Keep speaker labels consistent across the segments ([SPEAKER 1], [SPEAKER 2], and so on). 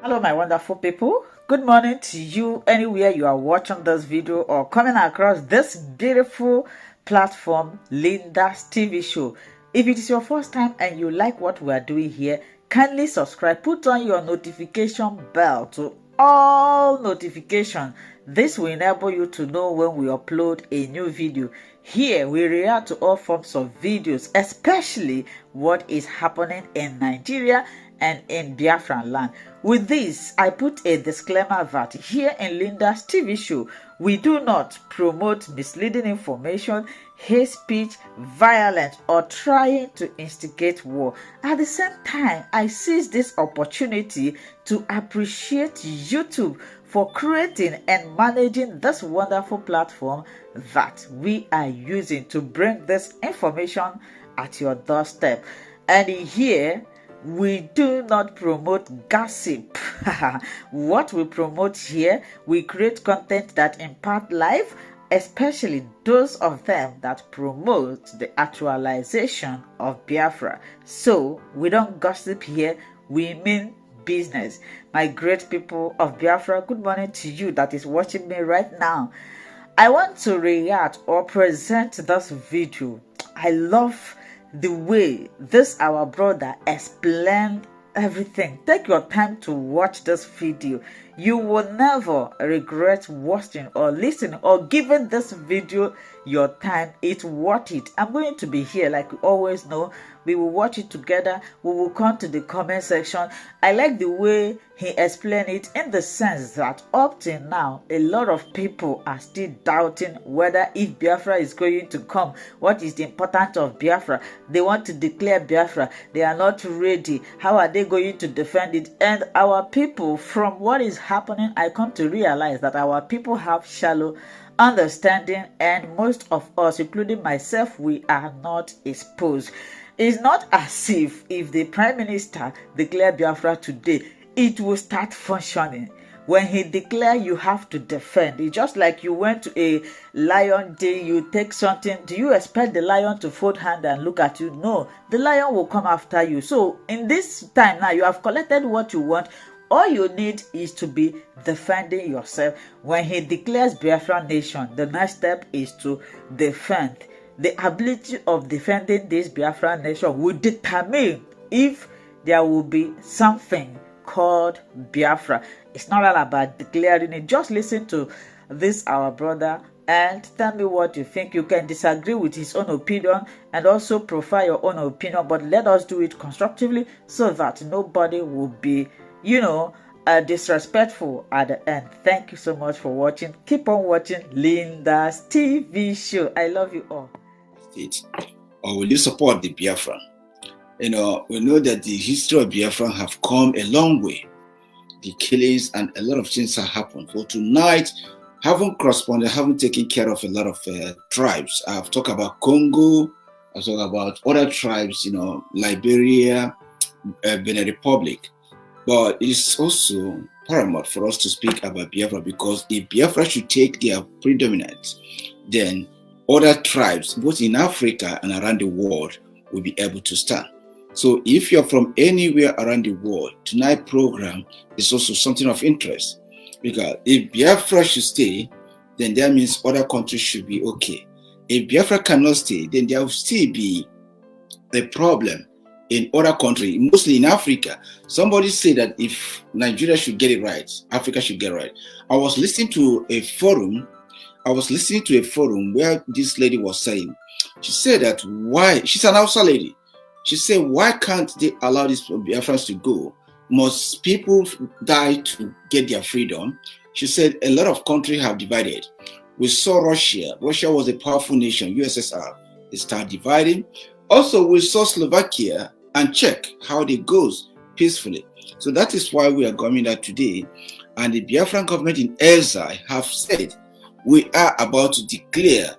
[SPEAKER 1] Hello my wonderful people, good morning to you anywhere you are watching this video or coming across this beautiful platform, Linda's TV show. If it is your first time and you like what we are doing here, kindly subscribe, put on your notification bell to all notifications. This will enable you to know when we upload a new video. Here we react to all forms of videos, especially what is happening in Nigeria and in Biafran land. With this, I put a disclaimer that here in Linda's TV show, we do not promote misleading information, hate speech, violence, or trying to instigate war. At the same time, I seize this opportunity to appreciate YouTube for creating and managing this wonderful platform that we are using to bring this information at your doorstep. And here, we do not promote gossip. What we promote here, we create content that impart life, especially those of them that promote the actualization of Biafra. So we don't gossip here, we mean business. My great people of Biafra, good morning to you that is watching me right now. I want to react or present this video. I love the way this our brother explained everything. Take your time to watch this video. You will never regret watching or listening or giving this video your time. It's worth it. I'm going to be here like we always know. We will watch it together. We will come to the comment section. I like the way he explained it in the sense that up till now, a lot of people are still doubting whether if Biafra is going to come. What is the importance of Biafra? They want to declare Biafra. They are not ready. How are they going to defend it? And our people, from what is happening, I come to realize that our people have shallow understanding, and most of us, including myself, we are not exposed. It's not as if the Prime Minister declared Biafra today, it will start functioning. When he declare, you have to defend. It's just like you went to a lion day, you take something. Do you expect the lion to fold hand and look at you? No, the lion will come after you. So in this time now, you have collected what you want. All you need is to be defending yourself. When he declares Biafran nation, the next step is to defend. The ability of defending this Biafran nation will determine if there will be something called Biafra. It's not all about declaring it. Just listen to this our brother and tell me what you think. You can disagree with his own opinion and also profile your own opinion, but let us do it constructively so that nobody will be, disrespectful at the end. Thank you so much for watching. Keep on watching Linda's TV show. I love you all.
[SPEAKER 2] Or will you support the Biafran? We know that the history of Biafran have come a long way. The killings and a lot of things have happened. For tonight, haven't corresponded, haven't taken care of a lot of tribes. I've talked about Congo, I've talked about other tribes, Liberia, Benin Republic. But it's also paramount for us to speak about Biafra, because if Biafra should take their predominance, then other tribes, both in Africa and around the world, will be able to stand. So if you're from anywhere around the world, tonight's program is also something of interest. Because if Biafra should stay, then that means other countries should be okay. If Biafra cannot stay, then there will still be a problem in other countries, mostly in Africa. Somebody said that if Nigeria should get it right, Africa should get it right. I was listening to a forum where this lady was saying, she said that why, she's an Hausa lady. She said, why can't they allow these Biafrans to go? Must people die to get their freedom? She said a lot of countries have divided. We saw Russia. Russia was a powerful nation, USSR. They start dividing. Also, we saw Slovakia and Czech, how they goes peacefully. So that is why we are coming out today. And the Biafran government in exile have said, we are about to declare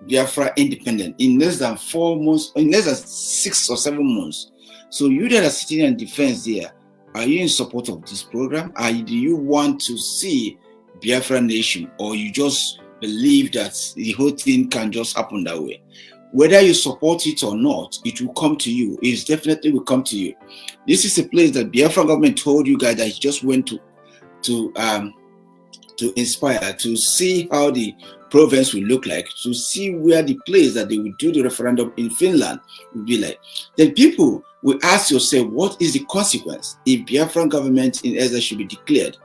[SPEAKER 2] Biafra independent in less than 4 months, in less than 6 or 7 months. So you that are sitting in defense there, are you in support of this program? Do you want to see Biafra nation, or you just believe that the whole thing can just happen that way? Whether you support it or not, it will come to you. It definitely will come to you. This is a place that Biafran government told you guys that he just went to inspire, to see how the province will look like, to see where the place that they will do the referendum in Finland will be like. Then people will ask yourself, what is the consequence if Biafran government in Ezra should be declared?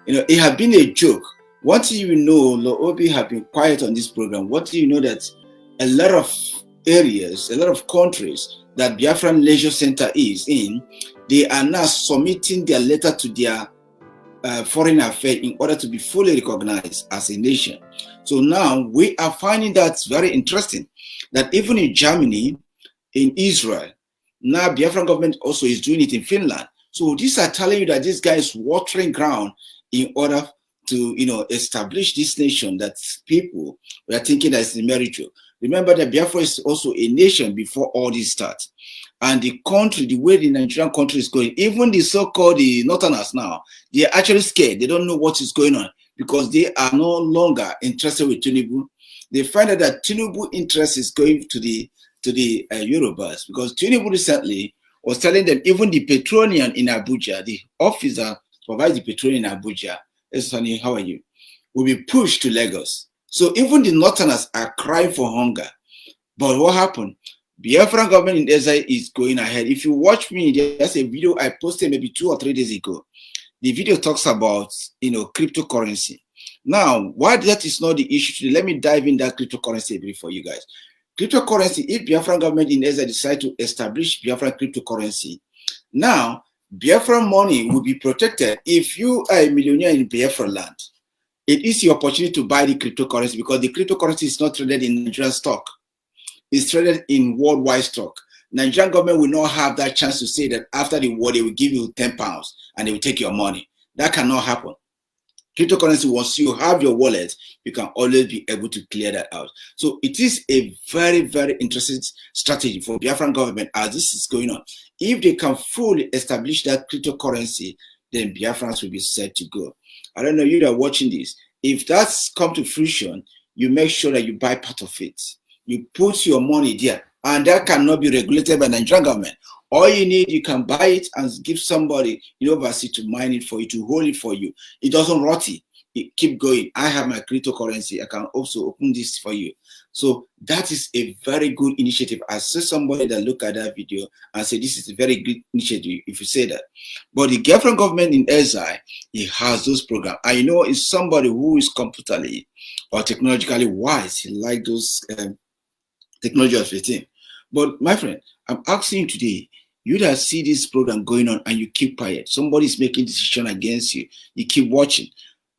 [SPEAKER 2] It has been a joke. What do you know? Lord Obi have been quiet on this program. What do you know that a lot of areas, a lot of countries that Biafran Leisure Center is in, they are now submitting their letter to their foreign affairs in order to be fully recognized as a nation. So now we are finding that very interesting that even in Germany, in Israel, now Biafran government also is doing it in Finland. So these are telling you that this guy is watering ground in order to establish this nation that people were thinking that it's a miracle. Remember that Biafra is also a nation before all this starts. And the country, the way the Nigerian country is going, even the so-called the Northerners now, they are actually scared. They don't know what is going on because they are no longer interested with Tinubu. They find out that Tinubu interest is going to the Yorubas, because Tinubu recently was telling them even the petroleum in Abuja, the officer provides the petroleum in Abuja, Sonny, how are you, will be pushed to Lagos. So even the Northerners are crying for hunger. But what happened? Biafran government in Ezra is going ahead. If you watch me, there's a video I posted maybe 2 or 3 days ago. The video talks about cryptocurrency. Now, why that is not the issue today, let me dive in that cryptocurrency a bit for you guys. Cryptocurrency, if Biafran government in Ezra decide to establish Biafran cryptocurrency, now Biafran money will be protected. If you are a millionaire in Biafra land, it is your opportunity to buy the cryptocurrency, because the cryptocurrency is not traded in Nigerian stock. It's traded in worldwide stock. Nigerian government will not have that chance to say that after the war, they will give you £10 and they will take your money. That cannot happen. Cryptocurrency, once you have your wallet, you can always be able to clear that out. So it is a very, very interesting strategy for Biafran government as this is going on. If they can fully establish that cryptocurrency, then Biafrans will be set to go. I don't know, you that are watching this, if that's come to fruition, you make sure that you buy part of it. You put your money there, and that cannot be regulated by the Nigerian government. All you need, you can buy it and give somebody overseas to mine it for you, to hold it for you. It doesn't rot it. Keep going. I have my cryptocurrency. I can also open this for you. So that is a very good initiative. I saw somebody that look at that video and say this is a very good initiative if you say that. But the Biafran government in Ezra, he has those programs. I know it's somebody who is computerly or technologically wise. He like those technology of 15. But my friend, I'm asking you today, you that see this program going on and you keep quiet, somebody's making decision against you, you keep watching.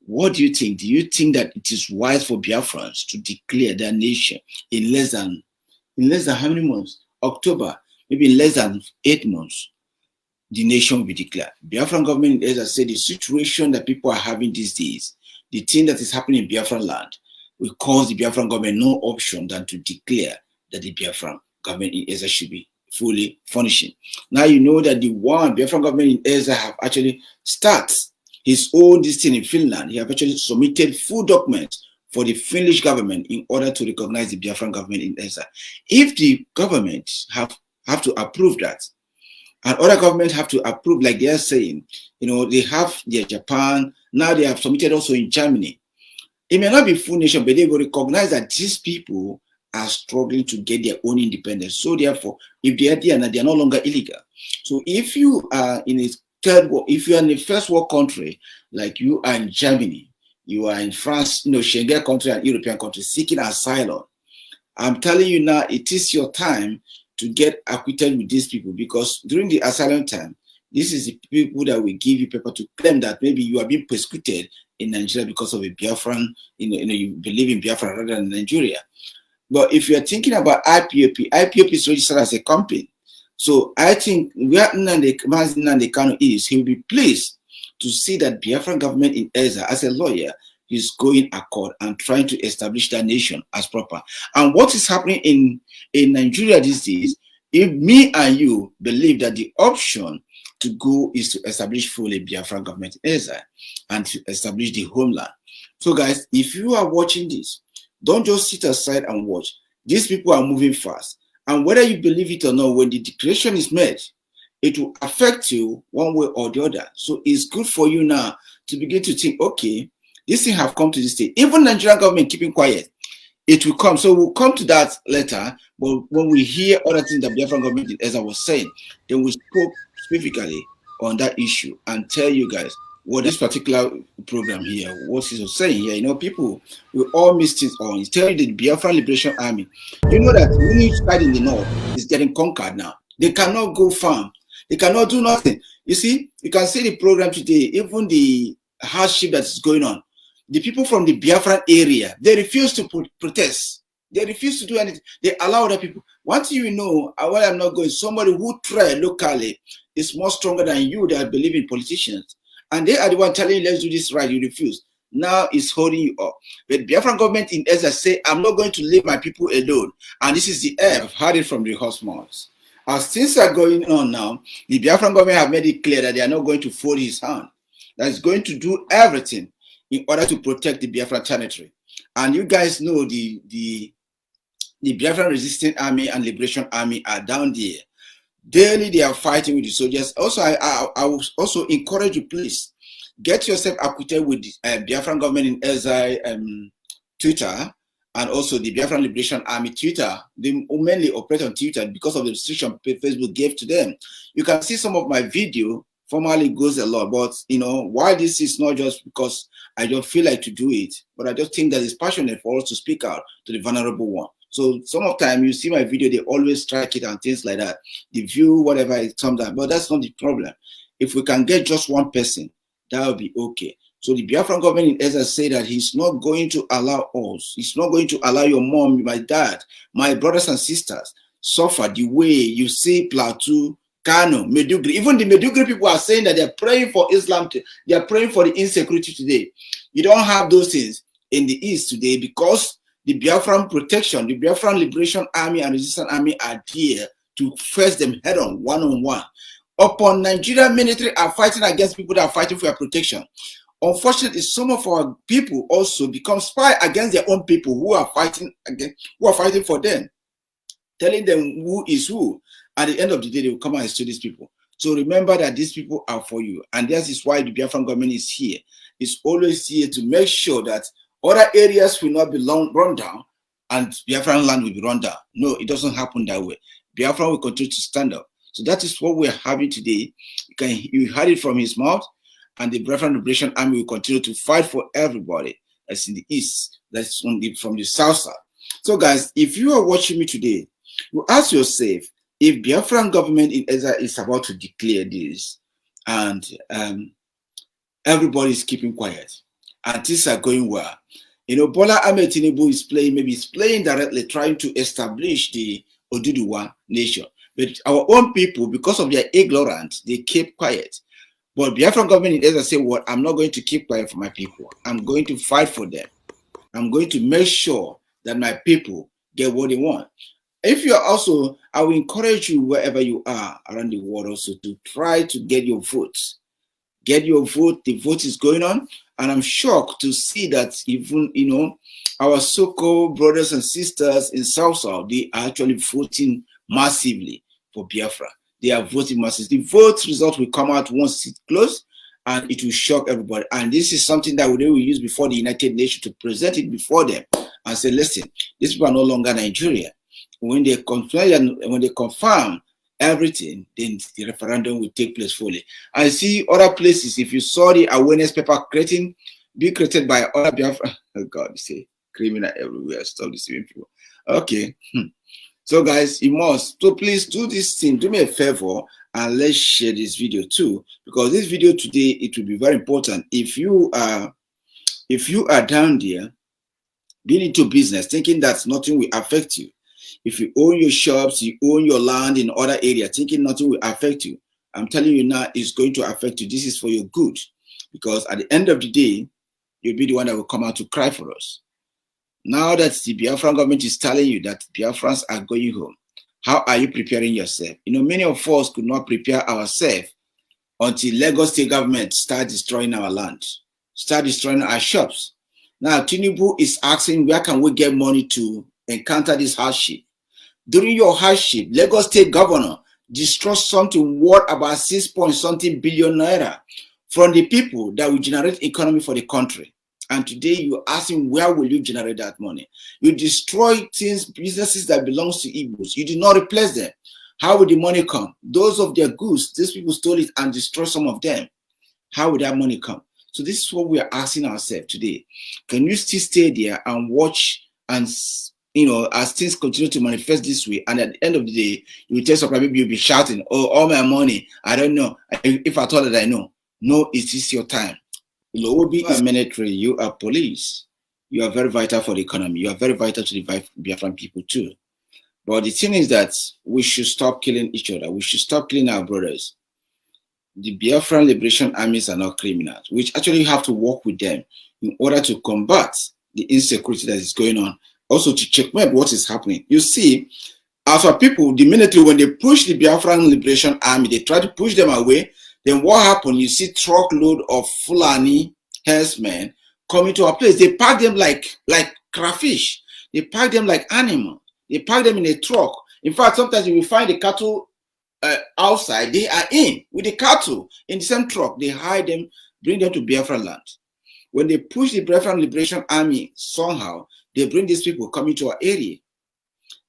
[SPEAKER 2] What do you think? Do you think that it is wise for Biafrans to declare their nation in less than how many months? October, maybe in less than 8 months, the nation will be declared. Biafran government, as I said, the situation that people are having these days, the thing that is happening in Biafran land, will cause the Biafran government no option than to declare that the Biafran government in Ezra should be fully furnishing. Now you know that the one Biafran government in Ezra have actually started his own this thing in Finland. He have actually submitted full documents for the Finnish government in order to recognize the Biafran government in Ezra. If the government have to approve that, and other governments have to approve, like they are saying, they have their Japan, now they have submitted also in Germany. It may not be full nation, but they will recognize that these people are struggling to get their own independence. So therefore, if they are there, they are no longer illegal. So if you are in a third world, if you are in a first world country, like you are in Germany, you are in France, Schengen country and European country seeking asylum, I'm telling you now, it is your time to get acquitted with these people, because during the asylum time, this is the people that will give you paper to claim that maybe you are being persecuted in Nigeria because of a Biafran, you believe in Biafra rather than Nigeria. But if you are thinking about IPOP is registered as a company. So I think where Nnamdi Kanu is, he will be pleased to see that Biafran government in Ezra, as a lawyer, is going accord and trying to establish that nation as proper. And what is happening in Nigeria these days, if me and you believe that the option to go is to establish fully Biafran government in Ezra and to establish the homeland. So guys, if you are watching this, don't just sit aside and watch. These people are moving fast. And whether you believe it or not, when the declaration is made, it will affect you one way or the other. So it's good for you now to begin to think, okay, this thing have come to this state. Even Nigerian government keeping quiet, it will come. So we'll come to that later. But when we hear other things that the Biafran government, as I was saying, then we spoke specifically on that issue and tell you guys what this particular program here, what he's saying here. You know, people will all miss things on. He's telling you the Biafran Liberation Army. You know that many side in the north is getting conquered now. They cannot go farm. They cannot do nothing. You see, you can see the program today, even the hardship that is going on. The people from the Biafran area, they refuse to protest. They refuse to do anything. They allow other people. Once you know, where I'm not going, somebody who tried locally is more stronger than you that believe in politicians. And they are the one telling you, let's do this right, you refuse. Now it's holding you up. But Biafran government in Ezra say, I'm not going to leave my people alone. And this is the air. I've heard it from the horse mouths. As things are going on now, the Biafran government have made it clear that they are not going to fold his hand. That is going to do everything in order to protect the Biafran territory. And you guys know the Biafran Resistance Army and Liberation Army are down there. Daily they are fighting with the soldiers. Also, I will also encourage you, please, get yourself acquainted with the Biafran government in Ezra Twitter, and also the Biafran Liberation Army Twitter. They mainly operate on Twitter because of the restriction Facebook gave to them. You can see some of my video formally goes a lot, but you know, why this is not just because I don't feel like to do it, but I just think that it's passionate for us to speak out to the vulnerable one. So some of the time you see my video, they always strike it and things like that. The view, whatever it comes down, but that's not the problem. If we can get just one person, that will be okay. So the Biafran government in Ezra say that he's not going to allow us, he's not going to allow your mom, my dad, my brothers and sisters suffer the way you see Plateau, Kano, Medugri. Even the Medugri people are saying that they're praying for Islam, they are praying for the insecurity today. You don't have those things in the East today because the Biafran protection, the Biafran Liberation Army and Resistance Army are there to face them head on, one-on-one. Upon Nigerian military are fighting against people that are fighting for their protection. Unfortunately, some of our people also become spy against their own people who are fighting against, who are fighting for them, telling them who is who. At the end of the day, they will come and steal these people. So remember that these people are for you. And that is why the Biafran government is here. It's always here to make sure that other areas will not be run down and Biafran land will be run down. No, it doesn't happen that way. Biafran will continue to stand up. So that is what we're having today. You heard it from his mouth, and the Biafran Liberation Army will continue to fight for everybody that's in the East, that's from the South side. So guys, if you are watching me today, you ask yourself, if Biafran government in Ezra is about to declare this, and everybody is keeping quiet, and things are going well, you know, Bola Ahmed Tinubu is playing, maybe he's playing directly, trying to establish the Oduduwa nation. But our own people, because of their ignorance, they keep quiet. But Biafran government in Ezra say, what? I'm not going to keep quiet for my people. I'm going to fight for them. I'm going to make sure that my people get what they want. If you are also, I will encourage you wherever you are around the world also to try to get your votes. Get your vote. The vote is going on. And I'm shocked to see that even, you know, our so-called brothers and sisters in South, they are actually voting massively for Biafra. They are voting massively. The vote result will come out once it's closed, and it will shock everybody. And this is something that they will use before the United Nations to present it before them and say, listen, these people are no longer Nigeria. When they confirm everything, then the referendum will take place fully. I see other places, if you saw the awareness paper be created by other Biafra, oh God, you say criminal everywhere, stop deceiving people. Okay. So guys, you must. So please do this thing. Do me a favor and let's share this video too, because this video today, it will be very important. If you are down there being into business, thinking that nothing will affect you, if you own your shops, you own your land in other areas, thinking nothing will affect you, I'm telling you now, it's going to affect you. This is for your good, because at the end of the day, you'll be the one that will come out to cry for us. Now that the Biafran government is telling you that Biafrans are going home, how are you preparing yourself? You know, many of us could not prepare ourselves until Lagos state government start destroying our land, start destroying our shops. Now, Tinubu is asking, where can we get money to encounter this hardship. During your hardship, Lagos State Governor destroyed something worth about 6 point something billion naira from the people that will generate economy for the country. And today you're asking, where will you generate that money? You destroy things, businesses that belongs to Igbos. You did not replace them. How will the money come? Those of their goods, these people stole it and destroyed some of them. How will that money come? So this is what we are asking ourselves today. Can you still stay there and watch and, as things continue to manifest this way, and at the end of the day, you will tell somebody, maybe you'll be shouting, oh, all my money, I don't know. If I thought that I know. No, it is your time. You are military, you are police. You are very vital for the economy. You are very vital to the Biafran people too. But the thing is that we should stop killing each other. We should stop killing our brothers. The Biafran Liberation Armies are not criminals. We actually have to work with them in order to combat the insecurity that is going on. Also to checkmate what is happening. You see, as for people, the military, when they push the Biafran Liberation Army, they try to push them away. Then what happened? You see truckload of Fulani herdsmen coming to our place. They pack them like crayfish. They pack them like animals. They pack them in a truck. In fact, sometimes you will find the cattle outside. They are in with the cattle in the same truck. They hide them, bring them to Biafra land. When they push the Biafran Liberation Army somehow, they bring these people coming to our area.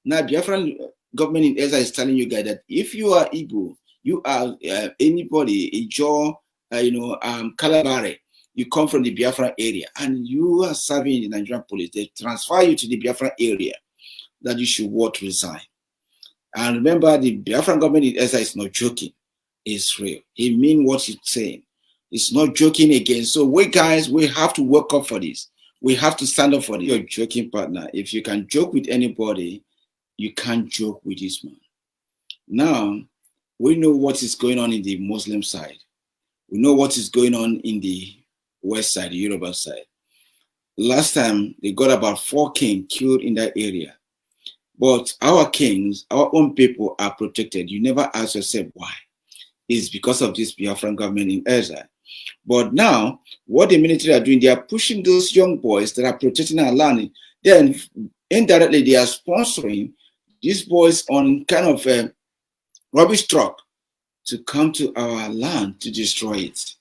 [SPEAKER 2] Now, Biafran government in Ezra is telling you guys that if you are Igbo, you are anybody, a Jaw, Kalabare, you come from the Biafra area and you are serving in the Nigerian police, they transfer you to the Biafra area, that you should what resign. And remember, the Biafran government in Ezra is not joking. It's real. He means what he's saying. It's not joking again. So we guys, we have to work up for this. We have to stand up for this. You're a joking partner. If you can joke with anybody, you can't joke with this man. Now, we know what is going on in the Muslim side. We know what is going on in the West side, the Yoruba side. Last time, they got about 4 kings killed in that area. But our kings, our own people are protected. You never ask yourself why. It's because of this Biafran government in Ezra. But now, what the military are doing, they are pushing those young boys that are protecting our land. Then, indirectly, they are sponsoring these boys on kind of a rubbish truck to come to our land to destroy it.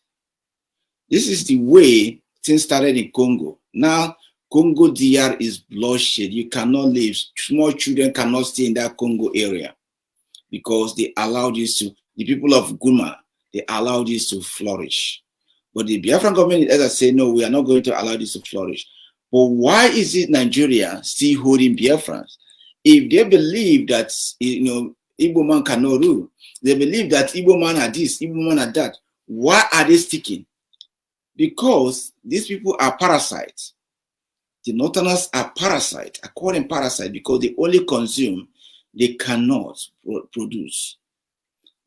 [SPEAKER 2] This is the way things started in Congo. Now, Congo DR is bloodshed. You cannot live. Small children cannot stay in that Congo area because they allowed this to, the people of Guma, they allowed this to flourish. But the Biafran government, as I say, no, we are not going to allow this to flourish. But why is it Nigeria still holding Biafrans? If they believe that, Igbo man cannot rule, they believe that Igbo man are this, Igbo man are that, why are they sticking? Because these people are parasites. The Northerners are parasites. I call them parasites because they only consume, they cannot produce.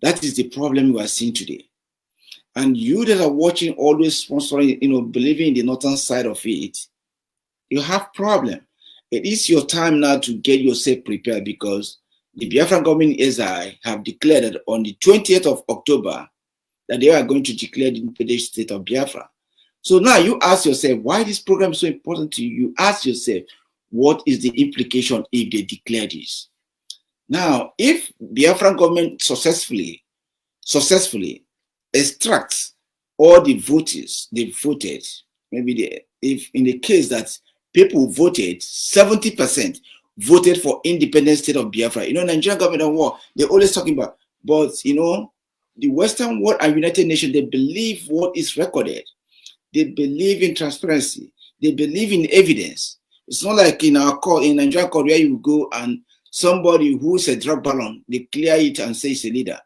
[SPEAKER 2] That is the problem we are seeing today. And you that are watching, always sponsoring, believing in the northern side of it, you have problem. It is your time now to get yourself prepared because the Biafran government in SI have declared that on the 20th of October that they are going to declare the independent state of Biafra. So now you ask yourself, why this program is so important to you? You ask yourself, what is the implication if they declare this? Now, if Biafran government successfully extracts all the voters they voted, if in the case that people voted, 70% voted for independent state of Biafra. Nigerian government and war, they're always talking about, but the Western world and United Nations, they believe what is recorded. They believe in transparency. They believe in evidence. It's not like in our court, in Nigerian court, where you go and somebody who's a drug baron, they clear it and say it's a leader.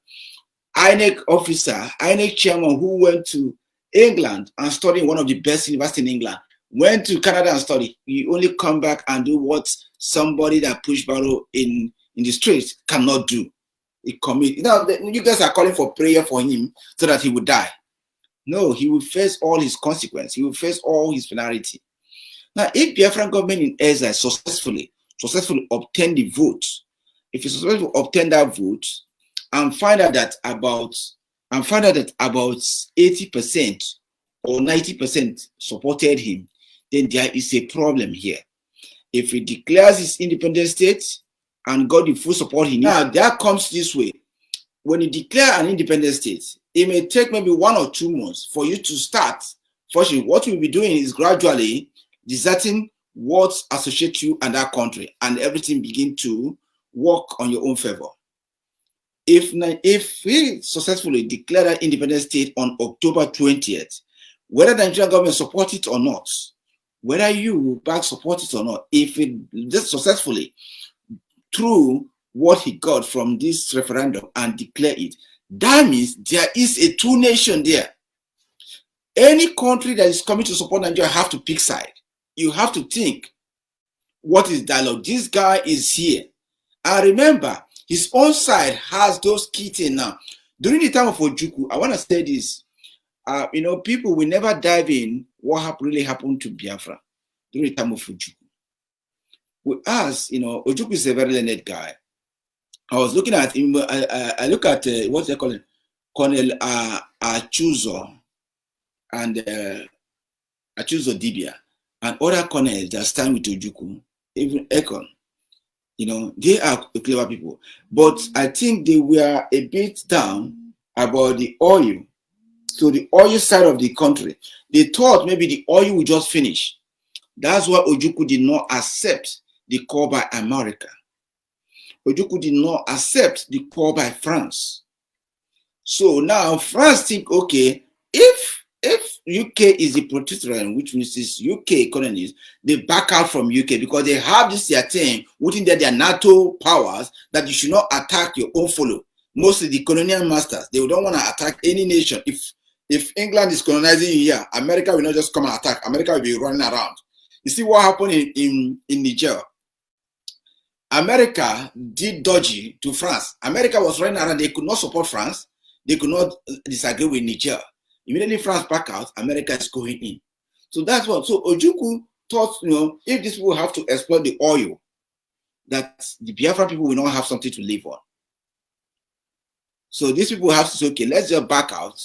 [SPEAKER 2] INEC officer, INEC chairman who went to England and studied one of the best universities in England, went to Canada and studied. You only come back and do what somebody that pushed barrel in the streets cannot do. He commit. You guys are calling for prayer for him so that he would die. No, he will face all his consequences. He will face all his penalty. Now, if Biafran government in Ezra successfully obtain the vote, if he successfully obtain that vote and find out that about 80% or 90% supported him, then there is a problem here. If he declares his independent state and got the full support he needs, now that comes this way. When you declare an independent state, it may take maybe 1 or 2 months for you to start. Fortunately, what we'll be doing is gradually deserting what associates you and that country, and everything begin to work on your own favor. If he successfully declared an independent state on October 20th, whether the Nigerian government support it or not, whether you back support it or not, if it just successfully through what he got from this referendum and declare it, that means there is a two nation there. Any country that is coming to support Nigeria have to pick side. You have to think, what is dialogue? This guy is here. And remember, his own side has those key things now. During the time of Ojukwu, I want to say this. People will never dive in what really happened to Biafra during the time of Ojukwu. With us, Ojukwu is a very learned guy. I was looking at him. I look at what's they call it, Colonel Achuzo and Achuzo Dibia and other colonels that stand with Ojukwu, even Ekon. They are clever people, but I think they were a bit down about the oil. So the oil side of the country, they thought maybe the oil would just finish. That's why Ojukwu did not accept the call by America. Ojukwu did not accept the call by France. So now France think, okay, if UK is the protectorate, which means this UK colonies, they back out from UK because they have this their thing within their NATO powers that you should not attack your own fellow. Mostly the colonial masters, they don't want to attack any nation. If England is colonizing you here, America will not just come and attack. America will be running around. You see what happened in Niger? America did dodgy to France. America was running around. They could not support France. They could not disagree with Niger. Immediately France back out, America is going in. So that's what. So Ojukwu thought, if these people have to exploit the oil, that the Biafra people will not have something to live on. So these people have to say, okay, let's just back out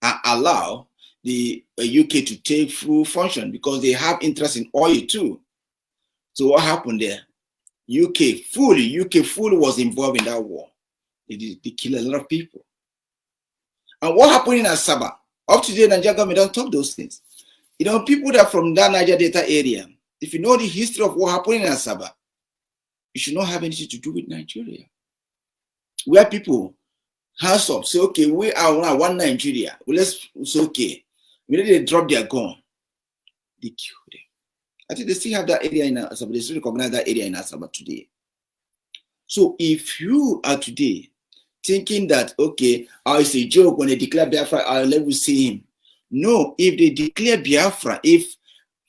[SPEAKER 2] and allow the UK to take full function because they have interest in oil too. So what happened there? UK fully was involved in that war. They killed a lot of people. And what happened in Asaba? Up to today, Nigeria government don't talk those things. People that are from that Niger Delta area, if you know the history of what happened in Asaba, you should not have anything to do with Nigeria. Where people hands up, say, okay, we are one Nigeria. Well, it's okay. Immediately they drop their gun. They kill them. I think they still have that area in Asaba. They still recognize that area in Asaba today. So if you are today thinking that, okay, it's a joke when they declare Biafra, let me see him. No, if they declare Biafra, if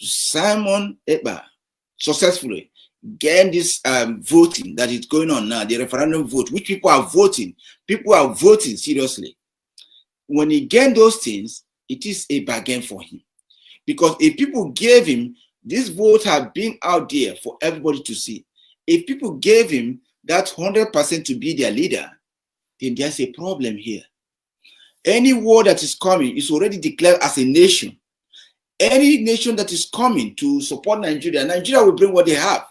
[SPEAKER 2] Simon Ekpa successfully get this voting that is going on now, the referendum vote, which people are voting seriously. When he get those things, it is a bargain for him. Because if people gave him, this vote have been out there for everybody to see. If people gave him that 100% to be their leader, then there's a problem here. Any war that is coming is already declared as a nation. Any nation that is coming to support Nigeria, Nigeria will bring what they have.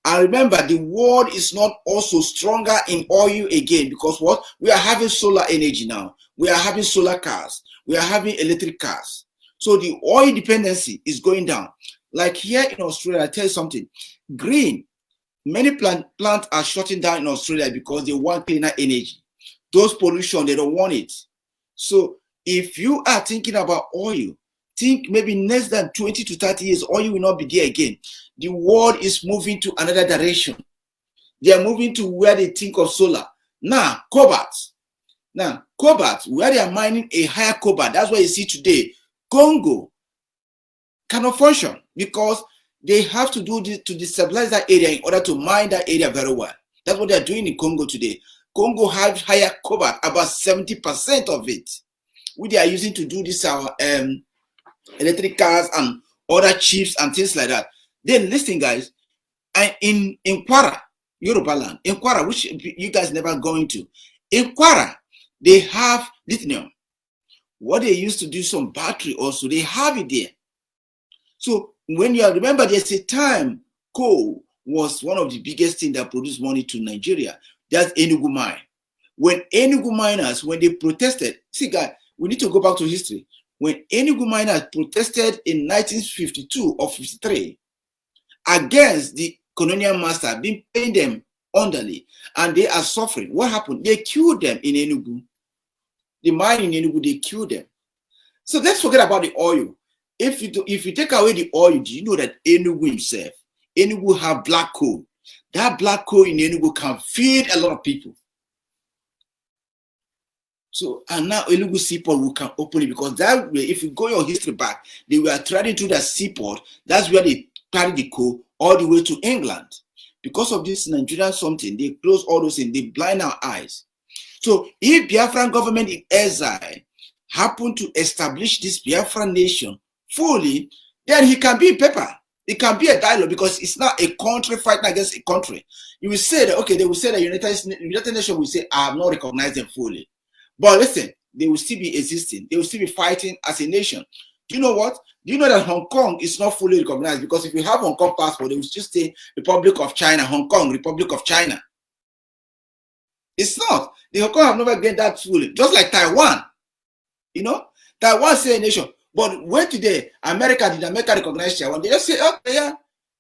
[SPEAKER 2] And remember, the world is not also stronger in oil again because what? We are having solar energy now. We are having solar cars. We are having electric cars. So the oil dependency is going down. Like here in Australia, I tell you something. Green. Many plants are shutting down in Australia because they want cleaner energy. Those pollution, they don't want it. So if you are thinking about oil, think maybe less than 20 to 30 years, oil will not be there again. The world is moving to another direction. They are moving to where they think of solar. Now, cobalt. Where they are mining a higher cobalt, that's what you see today. Congo cannot function because they have to do this to destabilize that area in order to mine that area very well. That's what they are doing in Congo today. Congo has higher cobalt, about 70% of it, which they are using to do this electric cars and other chips and things like that. Then listen, guys, in Kwara, Yoruba land, in Kwara, which you guys never going to, in Kwara, they have lithium. What they used to do some battery also, they have it there. So when you remember, there's a time coal was one of the biggest things that produced money to Nigeria. That's Enugu mine. When Enugu miners, when they protested, see guys, we need to go back to history. When Enugu miners protested in 1952 or 53 against the colonial master being paying them underly, and they are suffering, what happened? They killed them in Enugu. The mine in Enugu, they killed them. So let's forget about the oil. If you take away the oil, do you know that Enugu himself, Enugu have black coal. That black coal in Enugu can feed a lot of people. So, and now Enugu seaport we can open it, because that way, if you go your history back, they were trading through that seaport. That's where they carry the coal all the way to England. Because of this Nigerian something, they close all those things, they blind our eyes. So if Biafran government in exile happen to establish this Biafran nation fully, then he can be in paper. It can be a dialogue, because it's not a country fighting against a country. You will say that, okay, they will say that United Nations will say, I have not recognized them fully. But listen, they will still be existing. They will still be fighting as a nation. Do you know what? Do you know that Hong Kong is not fully recognized? Because if you have Hong Kong passport, they will still say Republic of China, Hong Kong, Republic of China. It's not. The Hong Kong have never gained that fully. Just like Taiwan. You know, Taiwan say a nation. But when today, did America recognize Taiwan? They just say, okay, yeah.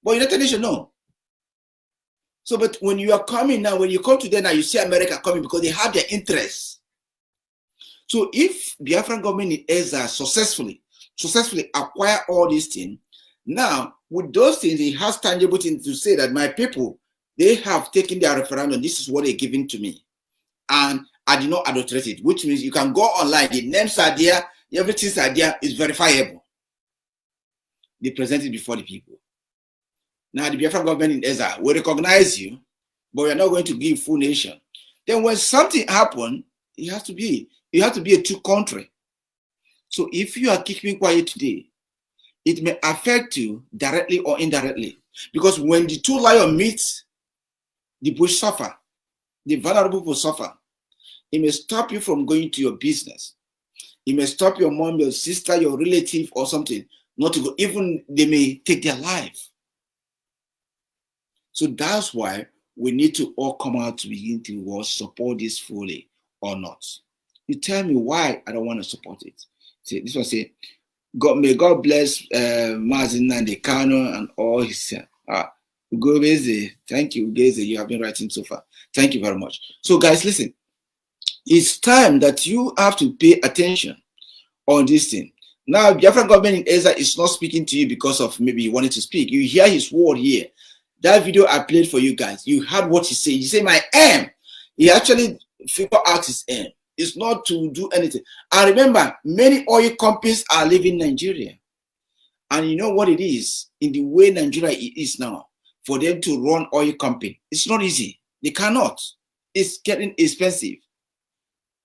[SPEAKER 2] But United Nations, no. So, but when you are coming now, when you come today now, you see America coming because they have their interests. So if Biafran government in exile successfully acquire all these things, now with those things, it has tangible things to say that my people, they have taken their referendum. This is what they're giving to me. And I did not adulterate it, which means you can go online. The names are there. Everything's are there. It's verifiable. They present it before the people. Now the Biafran government in exile will recognize you, but we're not going to give full nation. Then when something happens, it has to be a two country. So if you are keeping quiet today, it may affect you directly or indirectly. Because when the two lions meet, the bush suffer, the vulnerable will suffer. It may stop you from going to your business. It may stop your mom, your sister, your relative or something not to go. Even they may take their life. So that's why we need to all come out to begin to support this fully or not. You tell me why I don't want to support it. See, this one say, God, may God bless Mazin Nandekano and all his. Go Geze. Thank you, Geze. You have been writing so far. Thank you very much. So, guys, listen. It's time that you have to pay attention on this thing. Now, Biafran government in exile is not speaking to you because of maybe you wanted to speak. You hear his word here. That video I played for you guys. You heard what he said. He said, my aim. He actually figured out his aim. It's not to do anything. And remember, many oil companies are leaving Nigeria. And you know what it is? In the way Nigeria is now, for them to run oil company, it's not easy. They cannot. It's getting expensive.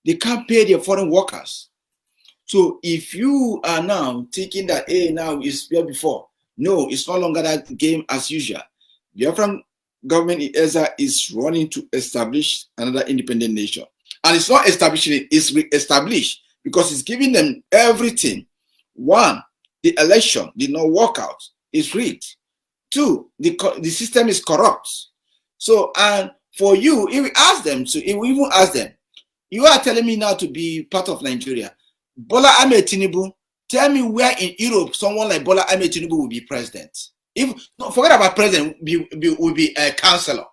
[SPEAKER 2] They can't pay their foreign workers. So if you are now thinking that, hey, now it's where before, no, it's no longer that game as usual. The Biafran government in exile is running to establish another independent nation. And it's not establishing it, it's re-established because it's giving them everything. One, the election did not work out. It's rigged. Two, the system is corrupt. So, and for you, if we ask them, so if we even ask them, you are telling me now to be part of Nigeria. Bola Ahmed Tinubu, tell me where in Europe someone like Bola Ahmed Tinubu will be president. If no, forget about president, will be a counselor.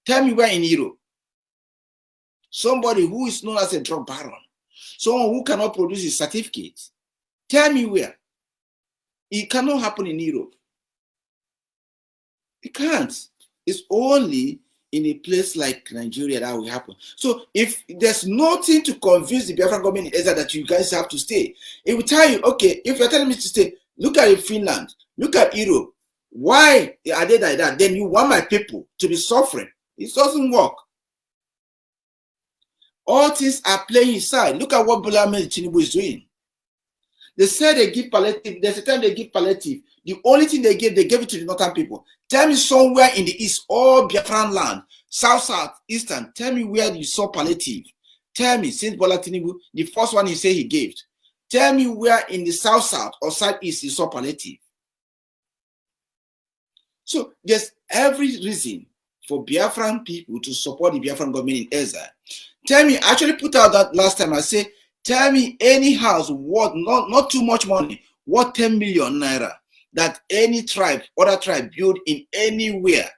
[SPEAKER 2] Tell me where in Europe. Somebody who is known as a drug baron, someone who cannot produce his certificate. Tell me where. It cannot happen in Europe. It can't. It's only in a place like Nigeria that will happen. So if there's nothing to convince the Biafran government in exile that you guys have to stay, it will tell you, okay, if you're telling me to stay, look at Finland, look at Europe. Why are they like that? Then you want my people to be suffering. It doesn't work. All things are playing inside. Look at what Bola Ahmed Tinubu is doing. They said they give palliative. There's a time they give palliative. The only thing they gave it to the northern people. Tell me somewhere in the east, all Biafran land, south, eastern. Tell me where you saw palliative. Tell me, since Bola Tinubu, the first one he said he gave. Tell me where in the south or southeast you saw palliative. So there's every reason for Biafran people to support the Biafran government in exile. Tell me, I actually put out that last time. I say, tell me any house worth not too much money, worth 10 million naira that any tribe, other tribe build in anywhere.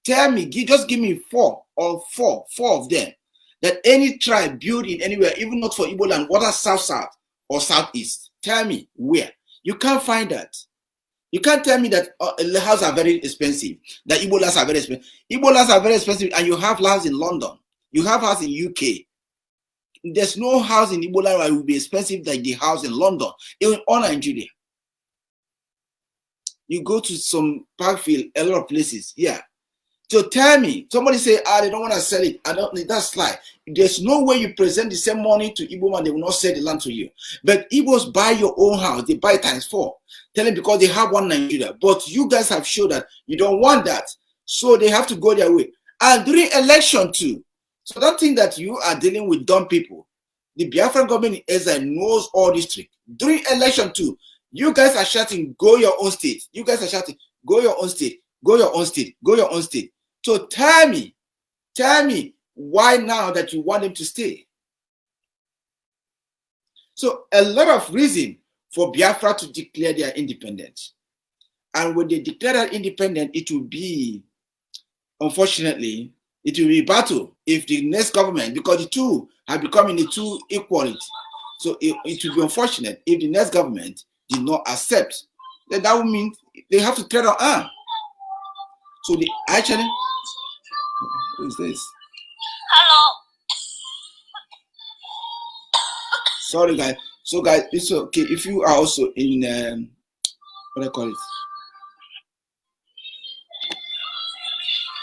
[SPEAKER 2] Tell me, just give me four of them that any tribe build in anywhere, even not for Igbo land, whether south or southeast. Tell me where. You can't find that. You can't tell me that the houses are very expensive, that Igbo lands are very expensive. Igbo lands are very expensive, and you have lands in London. You have house in UK. There's no house in Igbo land that will be expensive like the house in London, even all Nigeria. You go to some Parkfield, a lot of places, yeah. So tell me, somebody say, they don't want to sell it. I don't need that slide. There's no way you present the same money to Igbo man, they will not sell the land to you. But Igbos buy your own house, they buy ×4. Tell them because they have one Nigeria. But you guys have shown that you don't want that. So they have to go their way. And during election too. So don't think that you are dealing with dumb people. The Biafran government in exile knows all this trick. During election too, you guys are shouting, go your own state. You guys are shouting, go your own state, go your own state, go your own state. So tell me why now that you want them to stay? So a lot of reason for Biafra to declare their independence. And when they declare that independent, it will be, unfortunately, it will be battle if the next government, because the two have become in the two equality. So it will be unfortunate if the next government did not accept. Then that would mean they have to tear down. So they actually, who is this?
[SPEAKER 3] Hello.
[SPEAKER 2] Sorry, guys. So, guys, it's okay if you are also in what do I call it?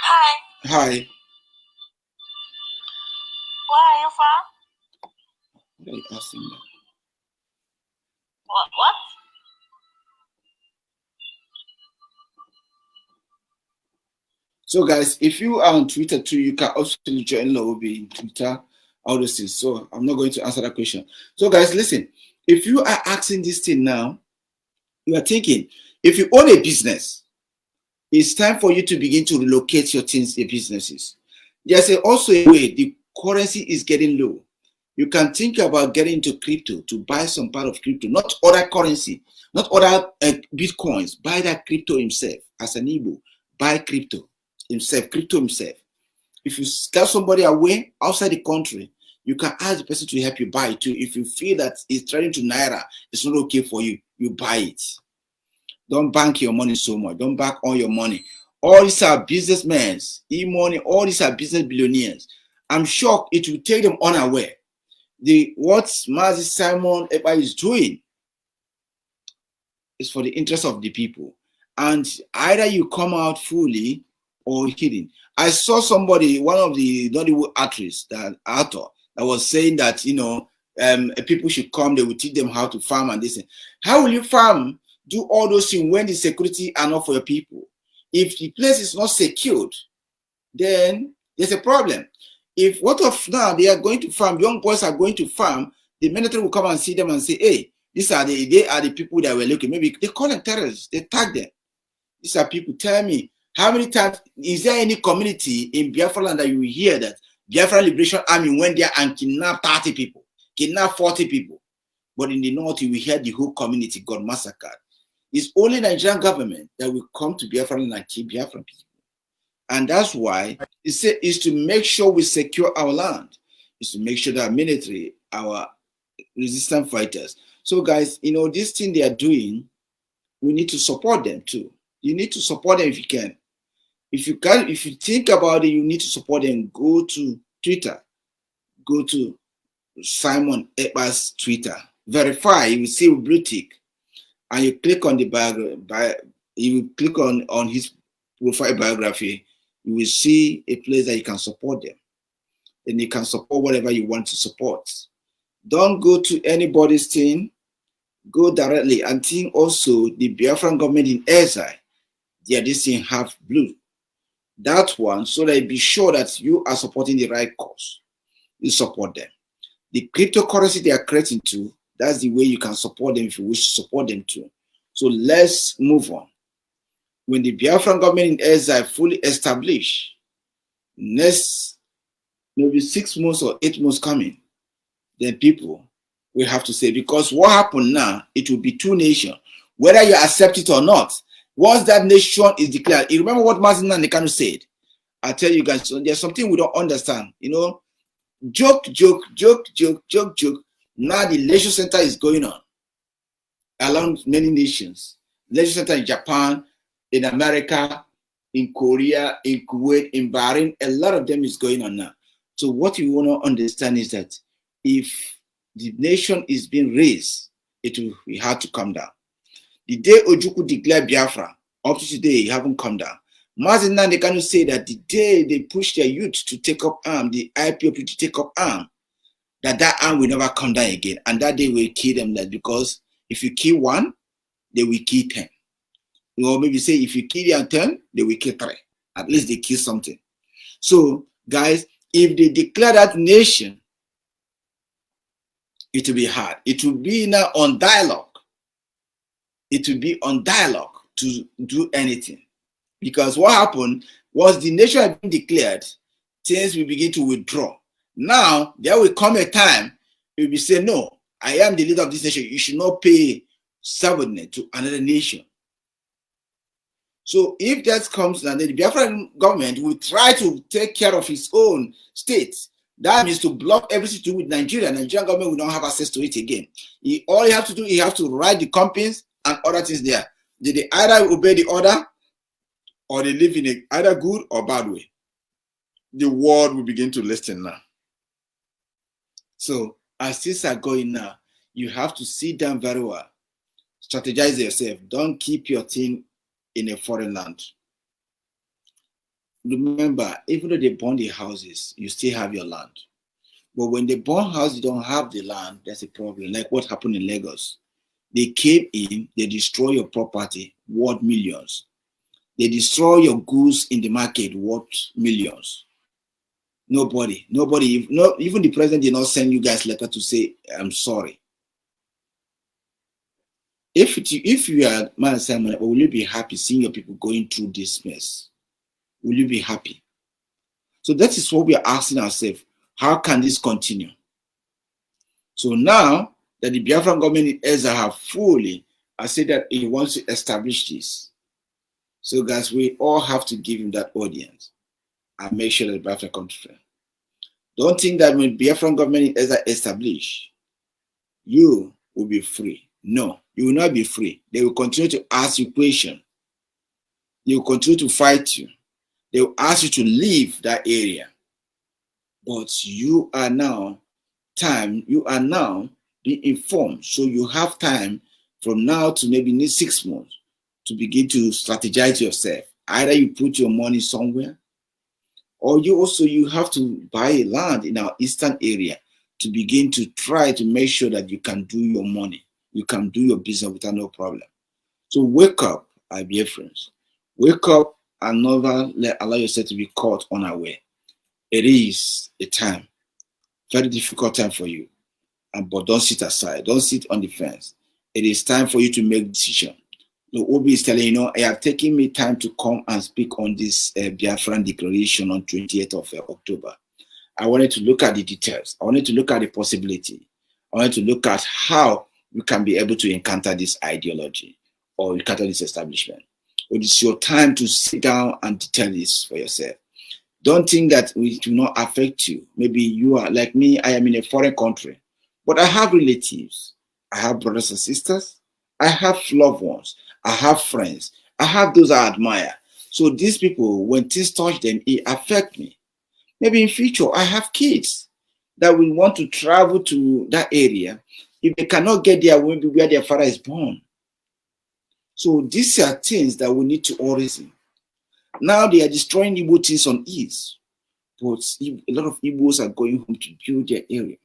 [SPEAKER 3] Hi.
[SPEAKER 2] Hi.
[SPEAKER 3] Where are you from?
[SPEAKER 2] What are you asking that?
[SPEAKER 3] What?
[SPEAKER 2] So, guys, if you are on Twitter too, you can also join Lobby in Twitter, all those things. So, I'm not going to answer that question. So, guys, listen. If you are asking this thing now, you are thinking, if you own a business, it's time for you to begin to relocate your things, your businesses. There's also a way the currency is getting low. You can think about getting into crypto to buy some part of crypto, not other currency, not other Bitcoins. Buy that crypto himself as an Igbo. Buy crypto himself, If you scare somebody away outside the country, you can ask the person to help you buy it too. If you feel that it's trading to Naira, it's not okay for you, you buy it. Don't bank your money so much. Don't bank all your money. All these are businessmen, e-money, all these are business billionaires. I'm shocked it will take them unaware. What Mazi Simon Eba is doing is for the interest of the people. And either you come out fully or hidden. I saw somebody, one of the Nollywood actors, that was saying that, people should come, they will teach them how to farm and this. How will you farm, do all those things when the security are not for your people? If the place is not secured, then there's a problem. If what of now they are going to farm, young boys are going to farm, the military will come and see them and say, hey, they are the people that were looking. Maybe they call them terrorists, they tag them. These are people. Tell me, how many times, is there any community in Biafra land that you will hear that Biafra Liberation Army went there and kidnapped 30 people, kidnapped 40 people? But in the north, you will hear the whole community got massacred. It's only Nigerian government that will come to Biafra land and kill Biafran people. And that's why it's to make sure we secure our land. It's to make sure that our military, our resistance fighters. So guys, this thing they are doing, we need to support them too. You need to support them if you can. If you think about it, you need to support them. Go to Twitter. Go to Simon Eba's Twitter. Verify. You will see a blue tick. And you click on the you click on his profile biography. You will see a place that you can support them. Then you can support whatever you want to support. Don't go to anybody's thing. Go directly. And think also the Biafran government in exile, they are this thing half blue. That one, so that you be sure that you are supporting the right cause. You support them. The cryptocurrency they are creating too, that's the way you can support them if you wish to support them too. So let's move on. when the Biafran government in exile fully established, next maybe 6 months or 8 months coming, then people will have to say, because what happened now, it will be two nations, whether you accept it or not. Once that nation is declared, you remember what Martin Nandekano said? I tell you guys, there's something we don't understand. You know, joke. Now the leisure center is going on around many nations. Leisure center in Japan, in America, in Korea, in Kuwait, in Bahrain, a lot of them is going on now. So what you want to understand is that if the nation is being raised, it will be hard to come down. The day Ojukwu declared Biafra, up to today, it haven't come down. Martin Nandekano say that the day they push their youth to take up arm, the IPOP to take up arm, that arm will never come down again. And that day will kill them, that because if you kill one, they will kill 10. Or maybe say if you kill them 10, they will kill 3. At least they kill something. So, guys, if they declare that nation, it will be hard. It will be now on dialogue. It will be on dialogue to do anything. Because what happened was the nation had been declared, things will begin to withdraw. Now, there will come a time, you will be saying, no, I am the leader of this nation. You should not pay subordinate to another nation. So if that comes, and the Biafran government will try to take care of its own state, that means to block everything to do with Nigeria. Nigerian government will not have access to it again. All you have to do, you have to write the companies and other things there. They either obey the order or they live in a either good or bad way. The world will begin to listen now. So as things are going now, you have to sit down very well. Strategize yourself. Don't keep your thing in a foreign land. Remember, even though they burn the houses, you still have your land. But when they burn houses, you don't have the land, that's a problem. Like what happened in Lagos. They came in, they destroy your property, worth millions. They destroy your goods in the market, worth millions. Nobody, even the president did not send you guys letter to say, I'm sorry. If you are man Simon, will you be happy seeing your people going through this mess? Will you be happy? So that is what we are asking ourselves. How can this continue? So now that the Biafran government in Ezra have fully, I said that he wants to establish this. So guys, we all have to give him that audience and make sure that Biafra comes through. Don't think that when Biafran government in Ezra established, you will be free. No, you will not be free. They will continue to ask you questions. They will continue to fight you. They will ask you to leave that area. But you are now being informed. So you have time from now to maybe 6 months to begin to strategize yourself. Either you put your money somewhere, or you have to buy a land in our eastern area to begin to try to make sure that you can do your money. You can do your business without no problem. So wake up, IBA friends. Wake up and never allow yourself to be caught unaware. It is a time, very difficult time for you. But don't sit aside. Don't sit on the fence. It is time for you to make a decision. The Obi is telling I have taken me time to come and speak on this Biafran declaration on 28th of October. I wanted to look at the details. I wanted to look at the possibility. I wanted to look at how you can be able to encounter this ideology or encounter this establishment. It is your time to sit down and detail this for yourself. Don't think that it will not affect you. Maybe you are like me, I am in a foreign country, but I have relatives. I have brothers and sisters. I have loved ones. I have friends. I have those I admire. So these people, when things touch them, it affects me. Maybe in future, I have kids that will want to travel to that area. If they cannot get there, maybe where their father is born. So these are things that we need to all reason. Now they are destroying Igbo things on ease. But a lot of Igbos are going home to build their area.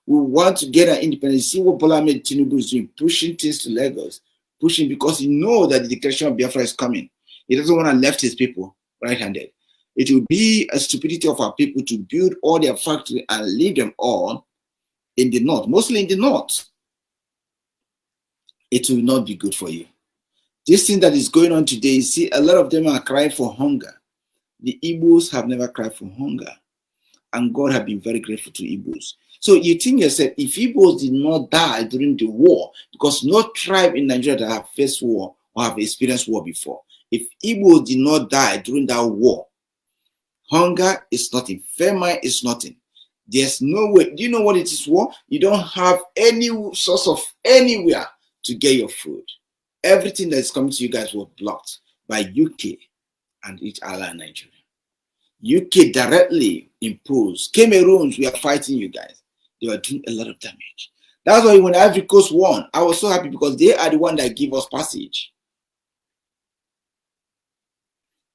[SPEAKER 2] We want to get an independence. See what Bola Ahmed Tinubu is doing, pushing things to Lagos. Pushing because he knows that the declaration of Biafra is coming. He doesn't want to left his people right-handed. It will be a stupidity of our people to build all their factories and leave them all in the north, mostly in the north. It will not be good for you. This thing that is going on today, you see, a lot of them are crying for hunger. The Igbos have never cried for hunger. And God has been very grateful to Igbos. So you think yourself, if Igbos did not die during the war, because no tribe in Nigeria that have faced war or have experienced war before, if Igbos did not die during that war, hunger is nothing, famine is nothing. There's no way. Do you know what it is war? You don't have any source of anywhere to get your food. Everything that is coming to you guys was blocked by UK and each ally in Nigeria. UK directly imposed. Cameroons, we are fighting you guys. They were doing a lot of damage. That's why when Ivory Coast won, I was so happy because they are the one that give us passage.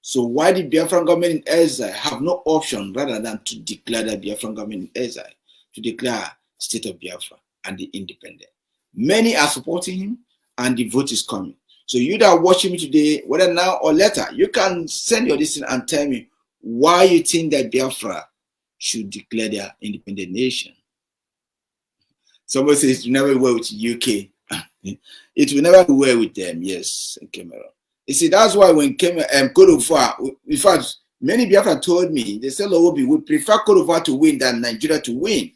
[SPEAKER 2] So why the Biafran government in exile have no option rather than to declare the Biafran government in exile, to declare state of Biafra and the independent? Many are supporting him and the vote is coming. So you that are watching me today, whether now or later, you can send your listen and tell me why you think that Biafra should declare their independent nation. Somebody says it will never work with UK. It will never work with them. Yes, Cameroon. You see, that's why when Cote d'Ivoire, in fact, many Biafra told me, they said, Lowobi, we prefer Cote d'Ivoire to win than Nigeria to win.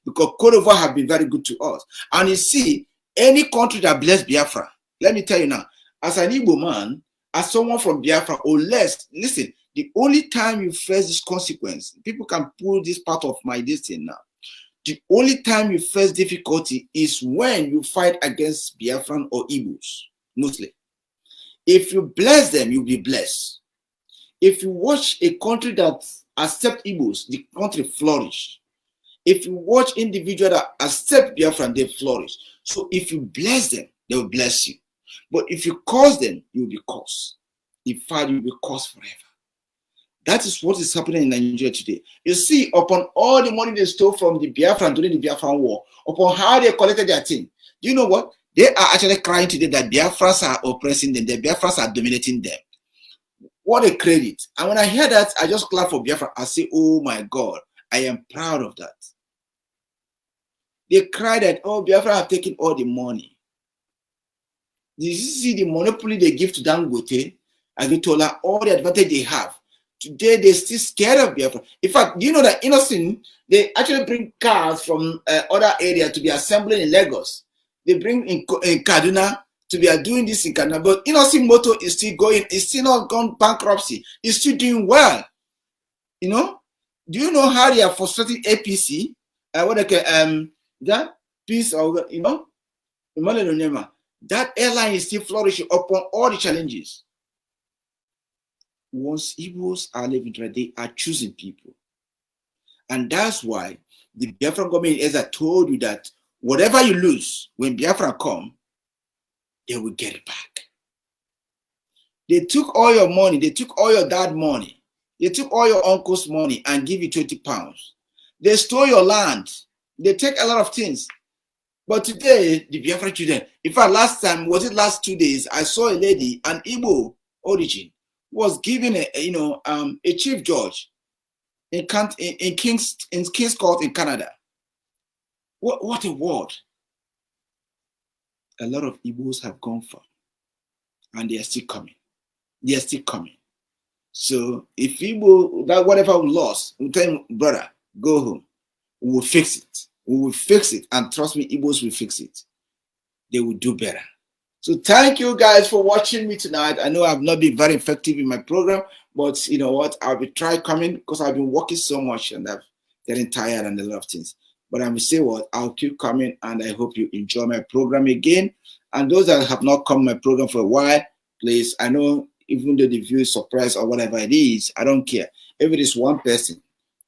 [SPEAKER 2] Because Cote d'Ivoire have been very good to us. And you see, any country that bless Biafra, let me tell you now, as an Igbo man, as someone from Biafra or less, listen, the only time you face this consequence, people can pull this part of my destiny now. The only time you face difficulty is when you fight against Biafran or Igbos, mostly. If you bless them, you'll be blessed. If you watch a country that accepts Igbos, the country flourish. If you watch individuals that accept Biafran, they flourish. So if you bless them, they will bless you. But if you curse them, you will be cursed. In fact, you will be cursed forever. That is what is happening in Nigeria today. You see, upon all the money they stole from the Biafran during the Biafran war, upon how they collected their thing, do you know what? They are actually crying today that Biafrans are oppressing them, the Biafrans are dominating them. What a credit. And when I hear that, I just clap for Biafra. I say, oh my God, I am proud of that. They cry that, oh, Biafra have taken all the money. Did you see the monopoly they give to Dangote, Agitola, all the advantage they have? Today, they're still scared of Biafra. In fact, do you know that Innocent, they actually bring cars from other areas to be assembling in Lagos. They bring in Kaduna to be doing this in Kaduna. But Innocent Motor is still going, it's still not gone bankruptcy. It's still doing well. You know? Do you know how they are frustrating APC? What they can, that piece of, you know, that airline is still flourishing upon all the challenges. Once Igbos are living there, they are choosing people. And that's why the Biafran government, as I told you, that whatever you lose, when Biafra come, they will get it back. They took all your money, they took all your dad's money, they took all your uncle's money and give you 20 pounds. They stole your land. They take a lot of things. But today, the Biafra children, in fact, last 2 days, I saw a lady, an Igbo origin, was given a chief judge in King's Court in Canada. What a word. A lot of Igbos have gone far and they are still coming. They are still coming. So if Igbo, that whatever we lost, we tell him, brother, go home. We will fix it. We will fix it. And trust me, Igbos will fix it. They will do better. So thank you guys for watching me tonight. I know I've not been very effective in my program, but you know what? I'll be trying coming because I've been working so much and I'm getting tired and a lot of things. But I will say what? I'll keep coming and I hope you enjoy my program again. And those that have not come my program for a while, please, I know even though the view is surprised or whatever it is, I don't care. If it is one person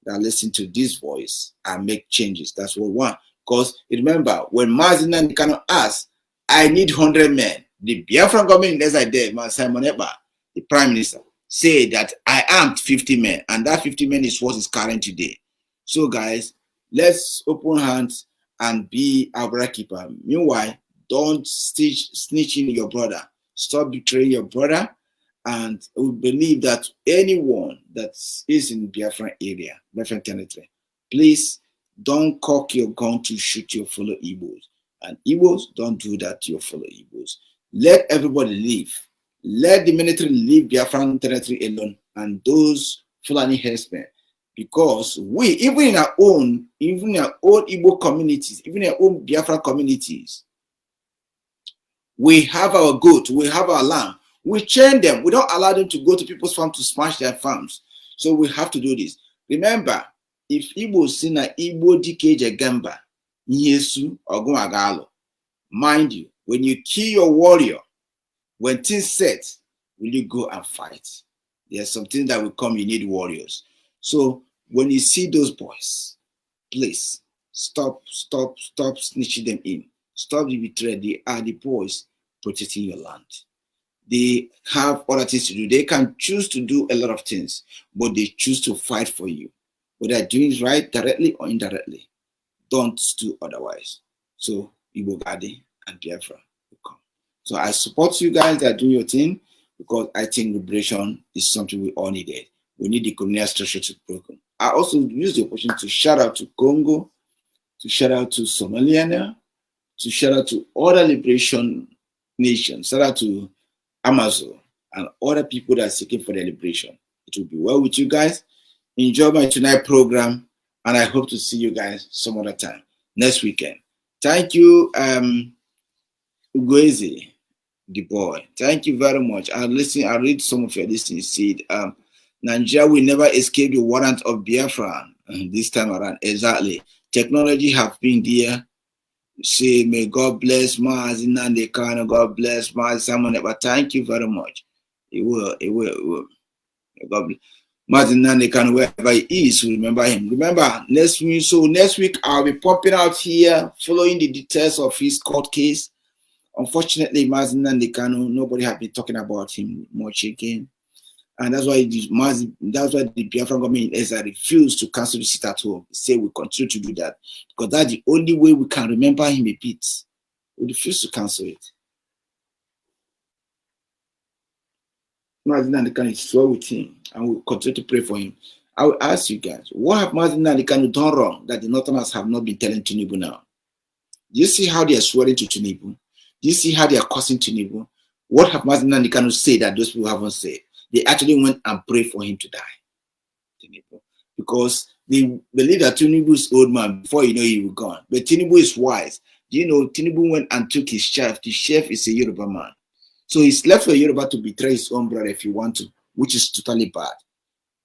[SPEAKER 2] that listen to this voice and make changes, that's what we want. Because remember, when Mazinan cannot ask, I need 100 men. The Biafran government, as I did, Simon Eba, the prime minister, said that I armed 50 men, and that 50 men is what is current today. So, guys, let's open hands and be our brother keeper. Meanwhile, don't snitch in your brother. Stop betraying your brother, and we believe that anyone that is in Biafran area, Biafran territory, please don't cock your gun to shoot your fellow Igbos. And Igbos, don't do that to your fellow Igbos. Let everybody live Let the military leave Biafran territory alone and those Fulani herdsmen. Because we, even in our own Igbo communities, even in our own Biafra communities, we have our goat, we have our lamb. We chain them. We don't allow them to go to people's farms to smash their farms. So we have to do this. Remember, if Igbo sina Igbo dike gamba, Yesu Ogumagalo, mind you, when you kill your warrior, when things set, will you go and fight? There's something that will come, you need warriors. So when you see those boys, please stop snitching them in. Stop the betrayal. They are the boys protecting your land. They have other things to do. They can choose to do a lot of things, but they choose to fight for you. Whether they're doing it right, directly or indirectly, don't do otherwise. So Igbo Gadi and Biafra will come. So I support you guys that are doing your thing, because I think liberation is something we all needed. We need the communal structure to be broken. I also use the opportunity to shout out to Congo, to shout out to Somalia, to shout out to other liberation nations, shout out to Amazon and other people that are seeking for their liberation. It will be well with you guys. Enjoy my tonight program, and I hope to see you guys some other time next weekend. Thank you, Ugoeze, the boy. Thank you very much. I read some of your listings. See, Nigeria will never escape the warrant of Biafra this time around. Exactly. Technology have been there. Say, may God bless Mazin and the kind of God bless Mazin. But thank you very much. It will. May God bless Mazin and the kind of wherever he is. Remember him. Remember next week. So next week I'll be popping out here, following the details of his court case. Unfortunately, Mazin and the Kanu, nobody has been talking about him much again. And that's why the Biafran government has refused to cancel the sit at home. Say we continue to do that, because that's the only way we can remember him a bit. We refuse to cancel it. Mazin Nalikanu is well with him, and we'll continue to pray for him. I will ask you guys, what have Mazin Nalikanu done wrong that the Northerners have not been telling Tinubu now? Do you see how they are swearing to Tinubu? Do you see how they are cursing Tinubu? What have Mazin Nalikanu said that those people haven't said? They actually went and prayed for him to die. Tinubu. Because they believe that Tinubu is old man before you know he was gone. But Tinubu is wise. Do you know Tinubu went and took his chef? The chef is a Yoruba man. So he's left for Yoruba to betray his own brother if you want to, which is totally bad.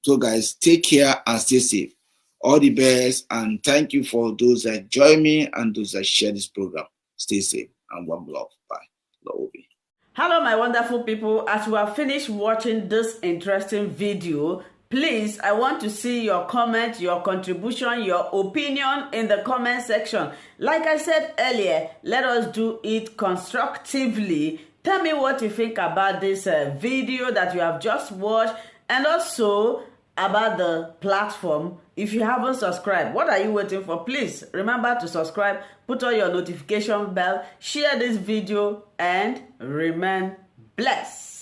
[SPEAKER 2] So guys, take care and stay safe. All the best, and thank you for those that join me and those that share this program. Stay safe and one love. Bye. Love you.
[SPEAKER 1] Hello my wonderful people. As we have finished watching this interesting video, please, I want to see your comment, your contribution, your opinion in the comment section. Like I said earlier, let us do it constructively. Tell me what you think about this video that you have just watched, and also about the platform. If you haven't subscribed, what are you waiting for? Please remember to subscribe, put on your notification bell, share this video, and remain blessed.